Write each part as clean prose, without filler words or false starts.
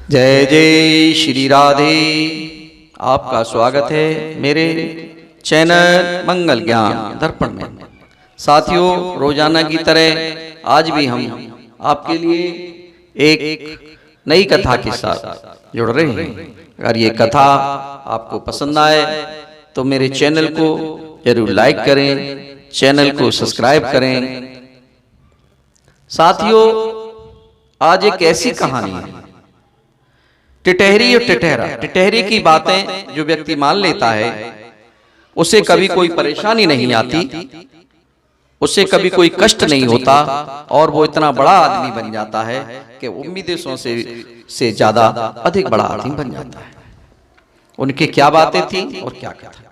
जय जय श्री राधे। आपका स्वागत है मेरे चैनल मंगल ज्ञान दर्पण में। साथियों, रोजाना की तरह आज भी हम आपके लिए एक नई कथा के साथ जुड़ रहे हैं। अगर ये कथा आपको पसंद आए तो मेरे चैनल को जरूर लाइक करें, चैनल को सब्सक्राइब करें। साथियों, आज एक ऐसी कहानी है, टिटहरी और टिटहरा। टिटहरी की बातें जो व्यक्ति मान लेता है उसे कभी कोई परेशानी नहीं आती, उसे कभी कोई कष्ट नहीं होता और वो इतना बड़ा आदमी बन जाता है कि उम्मीदें से ज्यादा अधिक बड़ा आदमी बन जाता है। उनकी क्या बातें थी और क्या क्या था।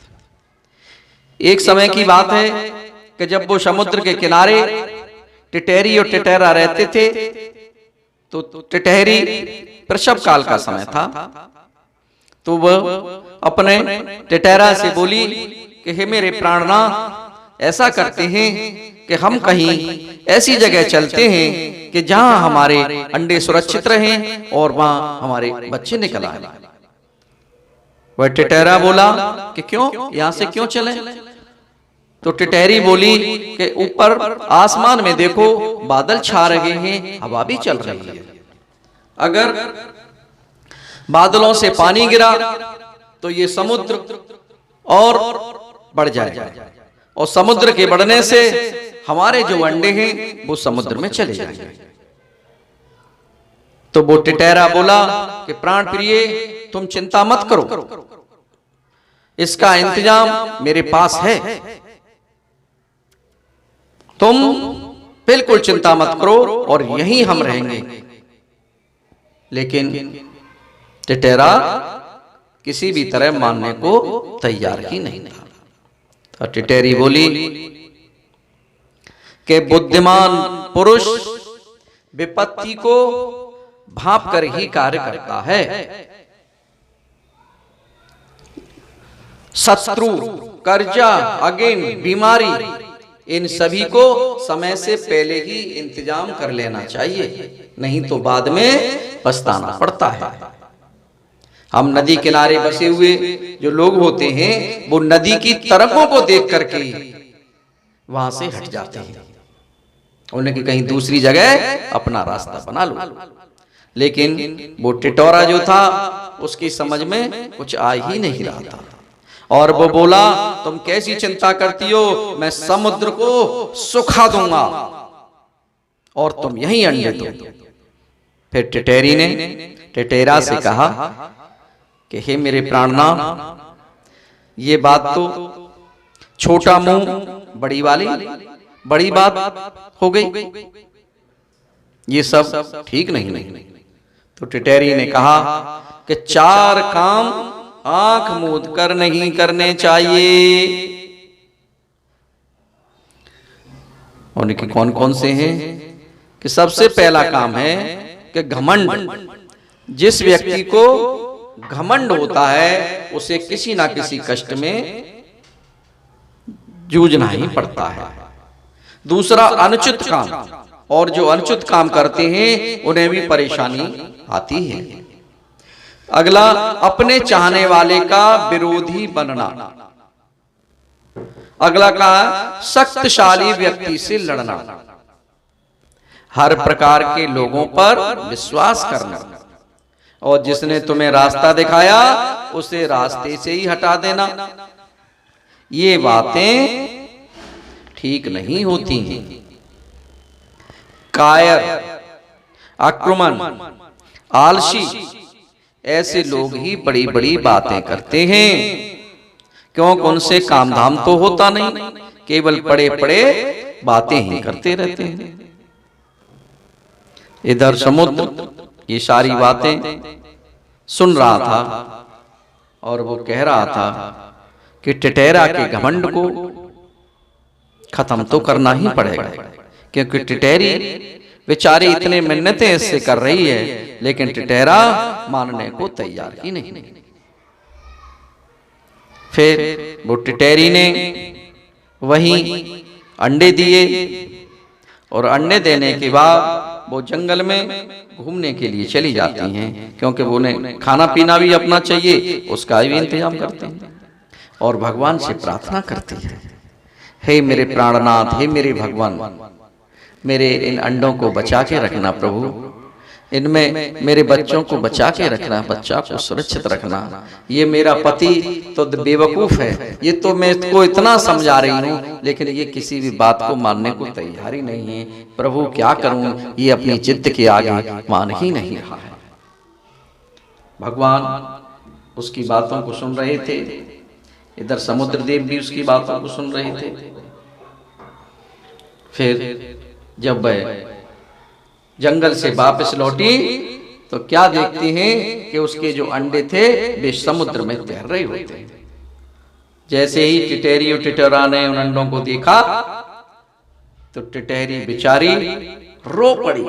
एक समय की बात है कि जब वो समुद्र के किनारे टिटहरी और टिटहरा रहते थे तो टिटहरी प्रसव काल का समय था, तो वह अपने टिटहरा से बोली कि हे मेरे प्राणनाथ, ऐसा करते हैं कि हम कहीं ऐसी जगह चलते हैं कि जहां हमारे अंडे सुरक्षित रहें और वहां हमारे बच्चे निकल आए। वह टिटहरा बोला कि क्यों, यहां से क्यों चलें? तो टिटहरी बोली कि ऊपर आसमान में देखो, बादल छा रहे हैं, हवा भी चल रही है। अगर बादलों से पानी गिरा तो ये समुद्र और बढ़ जाएगा और समुद्र के बढ़ने से हमारे जो अंडे हैं वो समुद्र में चले जाएंगे। तो वो टिटहरा बोला कि प्राण प्रिय, तुम चिंता मत करो, इसका इंतजाम मेरे पास है, तुम बिल्कुल चिंता मत करो और यहीं हम रहेंगे। लेकिन टिटहरा किसी भी तरह मानने को तैयार ही नहीं था। तो टिटहरी बोली कि बुद्धिमान पुरुष विपत्ति को भांप कर ही कार्य करता है। शत्रु, कर्जा, अगेन, बीमारी, इन सभी को समय से पहले ही इंतजाम कर लेना चाहिए, नहीं तो बाद में पछताना पड़ता है। हम नदी किनारे बसे हुए जो लोग होते हैं वो नदी की तरंगों को देख करके वहां से हट जाते हैं, उन्हें कि कहीं दूसरी जगह अपना रास्ता बना लो। लेकिन वो टिटोरा जो था उसकी समझ में कुछ आ ही नहीं रहा था और वो बोला, तुम कैसी चिंता करती हो, मैं समुद्र को सुखा दूंगा और तुम यहीं अंडे दो। फिर टिटहरी ने टिटहरा से कहा कि हे मेरे प्राणनाथ, ये बात तो छोटा मुंह बड़ी वाली बड़ी बात हो गई, ये सब ठीक नहीं। तो टिटहरी ने कहा कि 4 काम आंख मूंद कर नहीं करने चाहिए। उनके कौन कौन से हैं? कि सबसे पहला काम है कि घमंड। जिस व्यक्ति को घमंड होता है उसे किसी ना किसी कष्ट में जूझना ही पड़ता है। दूसरा, अनुचित काम, और जो अनुचित काम करते हैं उन्हें भी परेशानी आती है। अगला, अपने चाहने वाले का विरोधी बनना। अगला का शक्तिशाली व्यक्ति से लड़ना, हर प्रकार के लोगों पर विश्वास करना और जिसने तुम्हें रास्ता दिखाया उसे रास्ते से ही हटा देना। ये बातें ठीक नहीं होती हैं। कायर, आक्रमण, आलसी, ऐसे लोग ही बड़ी बड़ी बातें करते हैं, क्योंकि उनसे काम धाम तो होता नहीं, केवल पड़े पड़े बातें ही करते रहते हैं। इधर समुद्र ये सारी बातें सुन रहा था और वो कह रहा था कि टिटहरा के घमंड को खत्म तो करना ही पड़ेगा, क्योंकि टिटहरी बेचारी इतने मिन्नतें इससे कर रही है लेकिन टिटहरा मानने को तैयार ही नहीं। फिर वो टिटहरी ने वहीं अंडे दिए और अंडे देने के बाद वो जंगल में घूमने के लिए चली जाती हैं, क्योंकि वो उन्हें खाना पीना भी अपना चाहिए, उसका भी इंतजाम करते हैं और भगवान से प्रार्थना करती है, हे मेरे प्राणनाथ, हे मेरे भगवान, मेरे इन अंडों को बचा के रखना प्रभु, इनमें मेरे बच्चों को बचा के रखना, बच्चा को सुरक्षित रखना। ये मेरा पति तो बेवकूफ है, ये तो मैं इसको इतना समझा रही हूँ लेकिन ये किसी भी बात को मानने को तैयार ही नहीं है। प्रभु क्या करूं, ये अपनी जिद के आगे मान ही नहीं रहा है। भगवान उसकी बातों को सुन रहे थे, इधर समुद्र देव भी उसकी बातों को सुन रहे थे। फिर जब वह जंगल से वापस लौटी तो क्या देखती हैं कि उसके जो अंडे थे वे समुद्र में तैर रहे होते हैं। जैसे ही टिटेरी और टिटेरा ने उन अंडों को देखा तो टिटेरी बेचारी रो पड़ी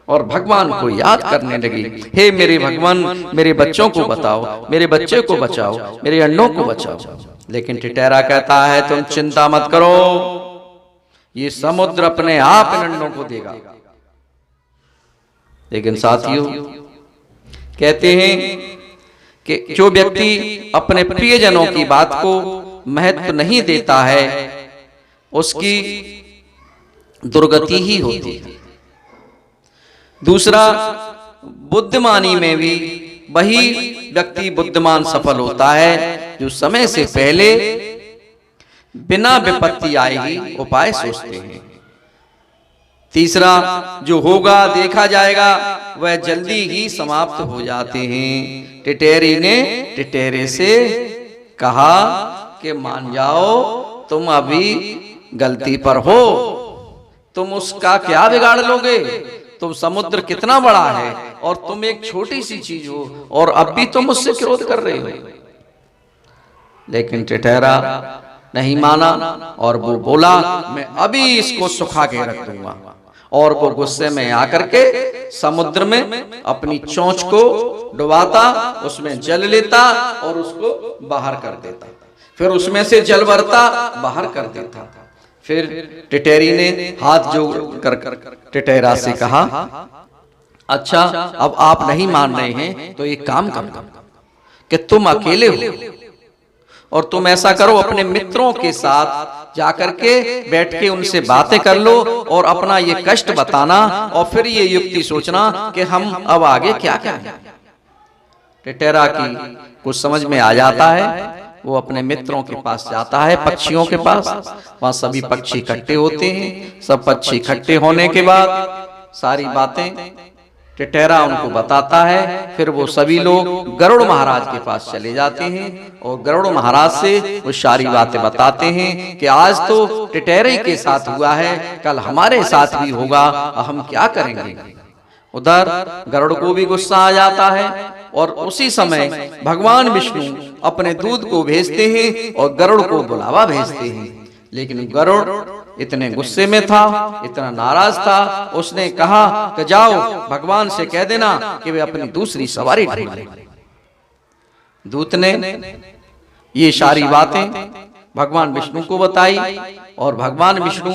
और भगवान को याद करने लगी, हे मेरे भगवान, मेरे बच्चों को बताओ, मेरे बच्चे को बचाओ, मेरे अंडों को बचाओ। लेकिन टिटेरा कहता है, तुम चिंता मत करो, ये समुद्र अपने आप इन अंडों को देगा। लेकिन साथियों, कहते हैं कि जो व्यक्ति अपने प्रियजनों की बात को महत्व नहीं देता है उसकी दुर्गति ही होती है। दूसरा, बुद्धिमानी में भी वही व्यक्ति बुद्धिमान सफल होता है जो समय से पहले बिना विपत्ति आएगी उपाय सोचते हैं। तीसरा, जो होगा देखा जाएगा वह जल्दी ही समाप्त हो जाते हैं। टिटेरी ने टिटेरे से कहा कि मान जाओ, तुम अभी गलती पर हो, तुम उसका क्या बिगाड़ लोगे, तुम समुद्र कितना बड़ा है और तुम एक छोटी सी चीज हो और अब भी तुम मुझसे क्रोध कर रहे हो। लेकिन टिटेरा नहीं माना और वो बोला, मैं अभी इसको सुखा के रख दूंगा। और वो गुस्से में आकर के समुद्र में अपनी चोंच को डुबाता, उसमें जल लेता और उसको बाहर कर देता, फिर उसमें से जल भरता बाहर कर देता। फिर टिटेरी ने हाथ जोड़ कर टिटेरा से कहा, अच्छा अब आप नहीं मान रहे हैं तो एक काम करो कि तुम अकेले हो और तुम ऐसा करो, अपने मित्रों के साथ जाकर के बैठ के उनसे बातें कर लो और अपना ये कष्ट बताना और फिर ये युक्ति सोचना कि हम अब आगे क्या करें। टिटेरा की कुछ समझ में आ जाता है, वो अपने मित्रों के पास जाता है, पक्षियों के पास। वहां सभी पक्षी इकट्ठे होते हैं। सब पक्षी इकट्ठे होने के बाद सारी बातें टिटेरा उनको बताता है। फिर वो सभी लोग गरुड़ महाराज के पास चले जाते हैं और गरुड़ महाराज से वो सारी बातें बताते हैं कि आज तो टिटेरे के साथ हुआ है, कल हमारे साथ भी होगा, हम क्या करेंगे। उधर गरुड़ को भी गुस्सा आ जाता है और उसी समय भगवान विष्णु अपने दूत को भेजते हैं और गरुड़ को बुलावा भेजते हैं। लेकिन गरुड़ इतने गुस्से में था, इतना नाराज था, उसने कहा कि जाओ भगवान से कह देना कि वे अपनी दूसरी सवारी ढूंढ लें। दूत ने ये सारी बातें भगवान विष्णु को बताई और भगवान विष्णु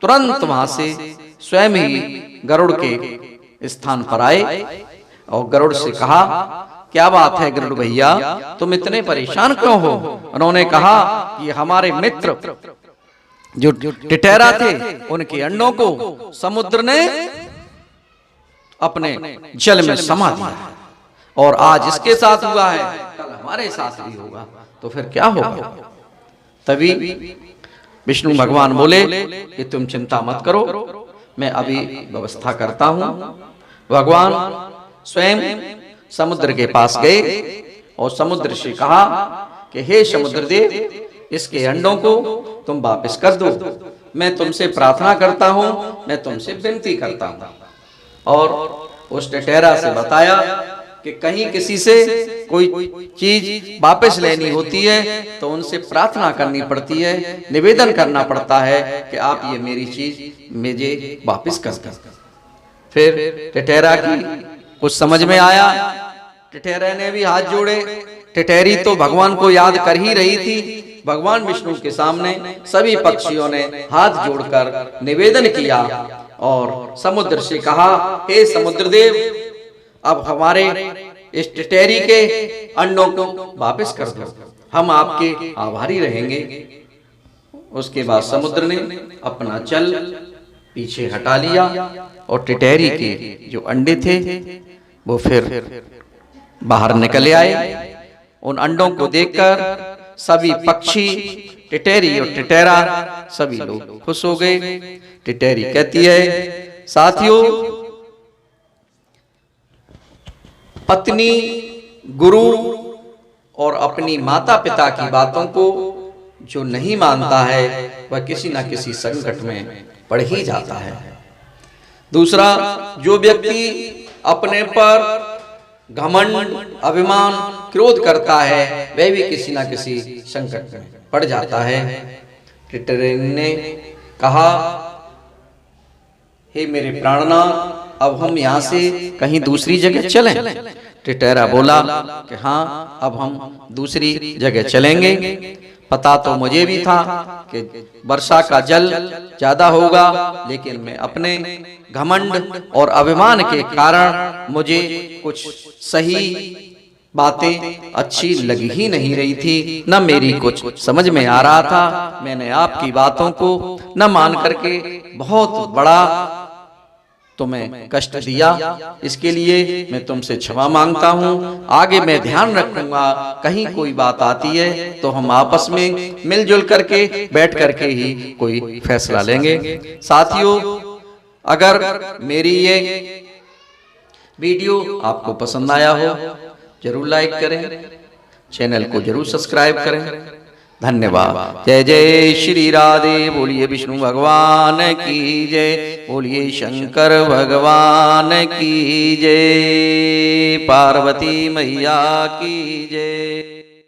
तुरंत वहां से स्वयं ही गरुड़ के स्थान पर आए और गरुड़ से कहा, क्या बात है गरुड़ भैया, तुम इतने परेशान क्यों हो। उन्होंने कहा कि हमारे मित्र जो टिटेरा थे उनके अंडों को समुद्र ने अपने जल में समा दिया और आज इसके साथ हुआ है, कल हमारे साथ भी होगा, तो फिर क्या होगा। तभी विष्णु भगवान बोले कि तुम चिंता मत करो, मैं अभी व्यवस्था करता हूं। भगवान स्वयं समुद्र के पास गए और समुद्र से कहा कि हे समुद्र देव, इसके अंडों को तुम वापस कर दो, मैं तुमसे प्रार्थना करता हूं, मैं तुमसे विनती करता हूं। और उस टिटेरा से बताया कि कहीं किसी से कोई चीज वापस लेनी होती है तो उनसे प्रार्थना करनी पड़ती है, निवेदन करना पड़ता है कि आप ये मेरी चीज मुझे वापस कर दो। फिर टिटेरा की कुछ समझ में आया, टिटेरे ने भी हाथ जोड़े। टिटेरी तो भगवान को याद कर ही रही थी। भगवान विष्णु के सामने सभी पक्षियों ने हाथ जोड़कर निवेदन किया और समुद्र से कहा, हे समुद्र देव, अब हमारे इस टिटहरी के अंडों को वापस कर दो, हम आपके आभारी रहेंगे। उसके बाद समुद्र ने अपना जल पीछे हटा लिया और टिटहरी के जो अंडे थे वो फिर बाहर निकल आए। उन अंडों को देखकर सभी पक्षी, टिटहरी और टिटहरा, सभी लोग खुश हो गए। टिटहरी कहती है, साथियों, पत्नी, गुरु और अपनी माता पिता की बातों को जो नहीं मानता है वह किसी ना किसी संकट में पड़ ही जाता है। दूसरा, जो व्यक्ति अपने पर घमंड, अभिमान, क्रोध करता है वह भी किसी ना किसी संकट में पड़ जाता है। टिटहरी ने कहा, हे मेरे प्राणनाथ, अब हम यहाँ से कहीं दूसरी जगह चलें। टिटहरा बोला कि हाँ, अब हम दूसरी जगह चलेंगे। पता तो मुझे भी था कि वर्षा का जल ज्यादा होगा, लेकिन मैं अपने घमंड और अभिमान के कारण मुझे कुछ सही बातें अच्छी लगी ही नहीं रही थी, न मेरी कुछ समझ में आ रहा था। मैंने आपकी बातों को न मान करके बहुत बड़ा तुम्हें कष्ट दिया, इसके लिए मैं तुमसे क्षमा मांगता हूँ। आगे मैं ध्यान रखूंगा, कहीं कोई बात आती है तो हम आपस में मिलजुल करके बैठ करके ही कोई फैसला लेंगे। साथियों, अगर मेरी ये वीडियो आपको पसंद आया हो जरूर लाइक करें, चैनल को जरूर सब्सक्राइब करें। धन्यवाद। जय जय श्री राधे। बोलिए विष्णु भगवान की जय, बोलिए शंकर भगवान की जय, पार्वती मैया की जय।